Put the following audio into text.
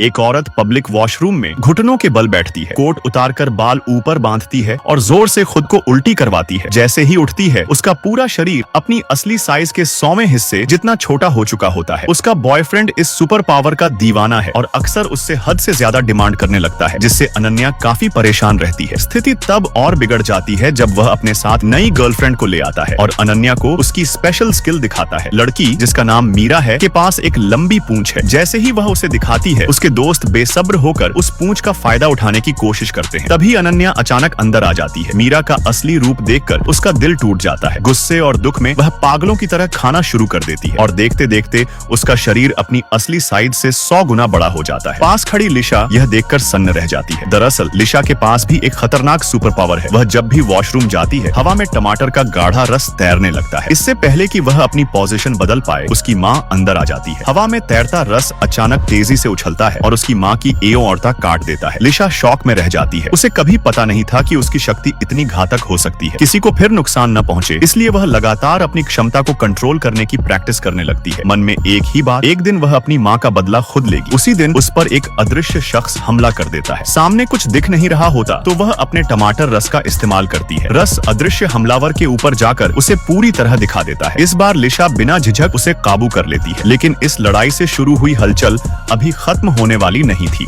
एक औरत public washroom में घुटनों के बल बैठती है, कोट उतारकर बाल ऊपर बांधती है और जोर से खुद को उल्टी करवाती है। जैसे ही उठती है, उसका पूरा शरीर अपनी असली साइज के 100वें हिस्से जितना छोटा हो चुका होता है। उसका बॉयफ्रेंड इस सुपर पावर का दीवाना है और अक्सर उससे हद से ज्यादा डिमांड करने लगता है, जिससे अनन्या काफी परेशान रहती है। स्थिति तब और बिगड़ जाती है जब वह अपने साथ नई गर्लफ्रेंड को ले आता है और अनन्या को उसकी स्पेशल स्किल दिखाता है। लड़की, जिसका नाम मीरा है, के पास एक लंबी पूंछ है। जैसे ही वह उसे दिखाती है, उसके दोस्त बेसब्र होकर उस पूंछ का फायदा उठाने की कोशिश करते हैं। तभी अनन्या अचानक अंदर आ जाती है। मीरा का असली रूप देखकर उसका दिल टूट जाता है। गुस्से और दुख में वह पागलों की तरह खाना शुरू कर देती है और देखते देखते उसका शरीर अपनी असली साइज से 100 गुना बड़ा हो जाता है। पास खड़ी लिशा यह देखकर सन्न रह जाती है। दरअसल लिशा के पास भी एक खतरनाक सुपर पावर है। वह जब भी वॉशरूम जाती है, हवा में टमाटर का गाढ़ा रस तैरने लगता है। इससे पहले कि वह अपनी पोजीशन बदल पाए, उसकी माँ अंदर आ जाती है। हवा में तैरता रस अचानक तेजी से उछलता है और उसकी माँ की एओर्टा काट देता है। लिशा शॉक में रह जाती है। उसे कभी पता नहीं था कि उसकी शक्ति इतनी घातक हो सकती है। किसी को फिर नुकसान न पहुंचे, इसलिए वह लगातार अपनी क्षमता को कंट्रोल करने की प्रैक्टिस करने लगती है। मन में एक ही बात, एक दिन वह अपनी माँ का बदला खुद लेगी। उसी दिन उस पर एक अदृश्य शख्स हमला कर देता है। सामने कुछ दिख नहीं रहा होता तो वह अपने टमाटर रस का इस्तेमाल करती है। रस अदृश्य हमलावर के ऊपर जाकर उसे पूरी तरह दिखा देता है। इस बार लिशा बिना झिझक उसे काबू कर लेती है, लेकिन इस लड़ाई से शुरू हुई हलचल अभी खत्म होने वाली नहीं थी।